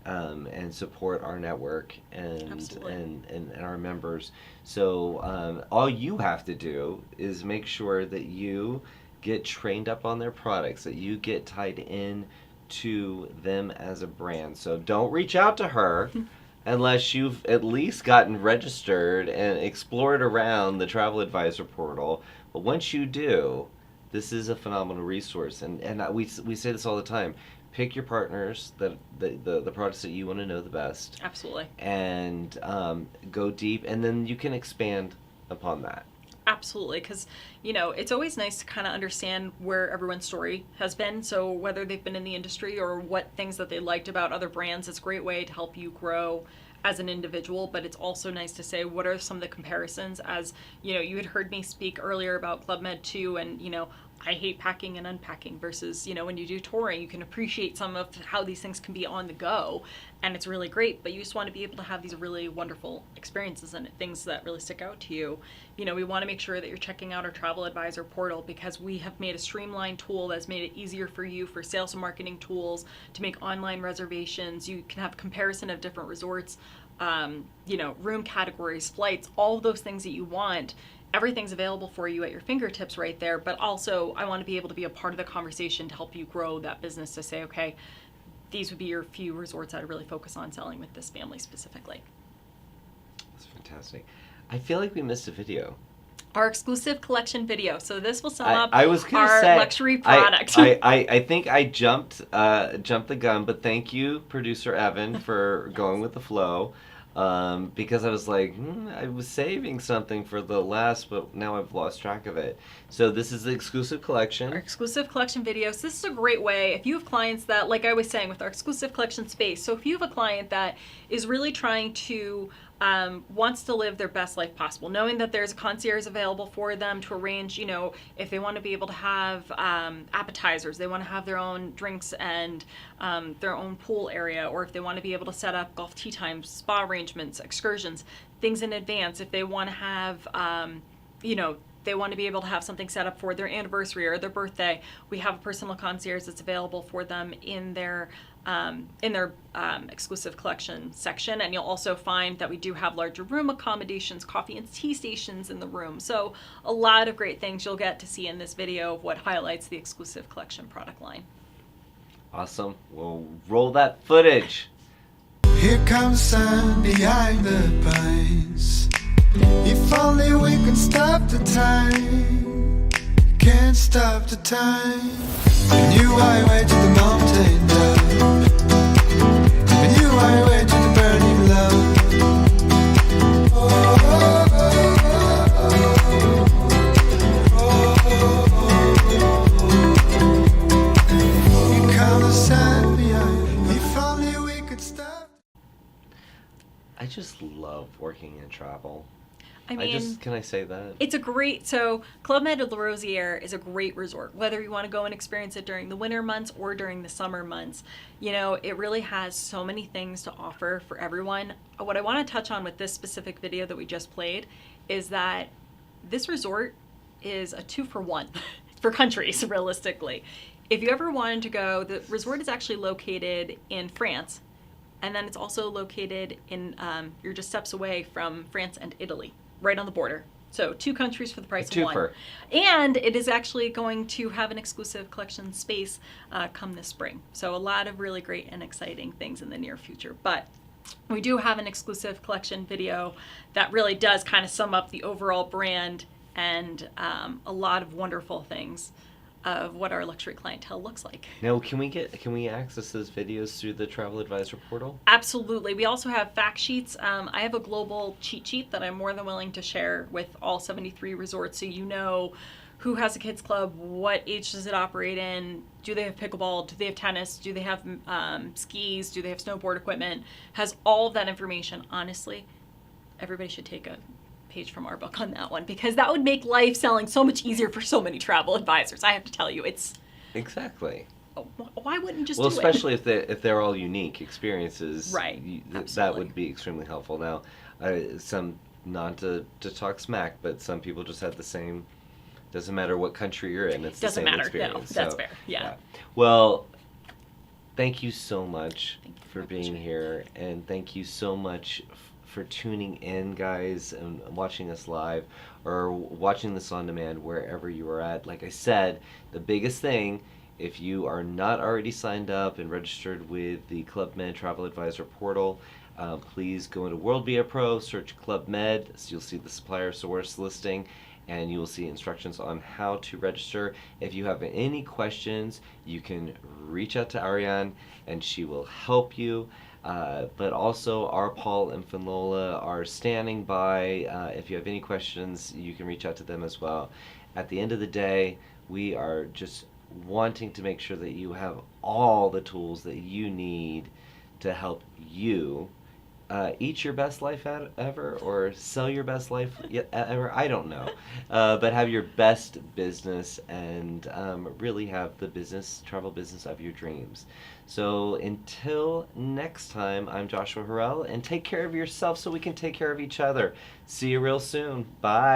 and support our network and our members. So all you have to do is make sure that you get trained up on their products, that you get tied in to them as a brand. So don't reach out to her unless you've at least gotten registered and explored around the travel advisor portal. But once you do, this is a phenomenal resource. And we say this all the time. Pick your partners, the products that you want to know the best. Absolutely. And go deep, and then you can expand upon that. Absolutely, because, it's always nice to kind of understand where everyone's story has been. So whether they've been in the industry or what things that they liked about other brands, it's a great way to help you grow as an individual. But it's also nice to say, what are some of the comparisons? As, you had heard me speak earlier about Club Med 2, and, I hate packing and unpacking versus, when you do touring, you can appreciate some of how these things can be on the go, and it's really great, but you just want to be able to have these really wonderful experiences and things that really stick out to you. We want to make sure that you're checking out our travel advisor portal, because we have made a streamlined tool that's made it easier for you for sales and marketing tools to make online reservations. You can have comparison of different resorts, room categories, flights, all of those things that you want. Everything's available for you at your fingertips right there, but also I want to be able to be a part of the conversation to help you grow that business, to say, okay, these would be your few resorts I'd really focus on selling with this family specifically. That's fantastic. I feel like we missed a video. Our exclusive collection video. So this will sum up I was gonna our say, luxury product. I think I jumped the gun, but thank you, producer Evan, for going with the flow. Because I was like, I was saving something for the last, but now I've lost track of it. So this is the exclusive collection. Our exclusive collection videos. This is a great way if you have clients that, like I was saying with our exclusive collection space, so if you have a client that is really trying to wants to live their best life possible, knowing that there's a concierge available for them to arrange, if they want to be able to have appetizers, they want to have their own drinks and their own pool area, or if they want to be able to set up golf tee times, spa arrangements, excursions, things in advance, if they want to have, they want to be able to have something set up for their anniversary or their birthday, we have a personal concierge that's available for them in their exclusive collection section. And you'll also find that we do have larger room accommodations, coffee and tea stations in the room. So a lot of great things you'll get to see in this video of what highlights the exclusive collection product line. Awesome. We'll roll that footage. Here comes sun behind the pines. If only we could stop the time. Can't stop the time. A new highway to the mountain top. A new highway to the burning love. Here comes the sun behind. If only we could stop. I just love working in travel. I mean, can I say that? It's a great, so Club Med La Rosière is a great resort, whether you want to go and experience it during the winter months or during the summer months. It really has so many things to offer for everyone. What I want to touch on with this specific video that we just played is that this resort is a 2-for-1 for countries, realistically. If you ever wanted to go, the resort is actually located in France, and then it's also located in, you're just steps away from France and Italy, right on the border. So 2 countries for the price of 1. And it is actually going to have an exclusive collection space come this spring. So a lot of really great and exciting things in the near future. But we do have an exclusive collection video that really does kind of sum up the overall brand and a lot of wonderful things of what our luxury clientele looks like. Now, can we access those videos through the Travel Advisor portal? Absolutely. We also have fact sheets. I have a global cheat sheet that I'm more than willing to share with all 73 resorts, so you know who has a kids club, what age does it operate in, do they have pickleball, do they have tennis, do they have skis, do they have snowboard equipment, has all of that information. Honestly, everybody should take a page from our book on that one, because that would make life selling so much easier for so many travel advisors. I have to tell you, it's... Exactly. Why wouldn't you just Well, do especially if they're all unique experiences, Right. That Absolutely. would be extremely helpful. Now, some not to talk smack, but some people just have the same. Doesn't matter what country you're in; it's Doesn't the same matter. No, experience. that's fair. Yeah. Well, thank you so much Thank you. for My being pleasure. here, and thank you so much for tuning in, guys, and watching us live or watching this on demand wherever you are at. Like I said, the biggest thing, if you are not already signed up and registered with the Club Med Travel Advisor portal, please go into World Via Pro, search Club Med, so you'll see the supplier source listing, and you will see instructions on how to register. If you have any questions, you can reach out to Ariane and she will help you. But also, our Paul and Finola are standing by. If you have any questions, you can reach out to them as well. At the end of the day, we are just wanting to make sure that you have all the tools that you need to help you eat your best life ever, or sell your best life ever. I don't know, but have your best business and really have the travel business of your dreams. So until next time, I'm Joshua Harrell, and take care of yourself so we can take care of each other. See you real soon. Bye.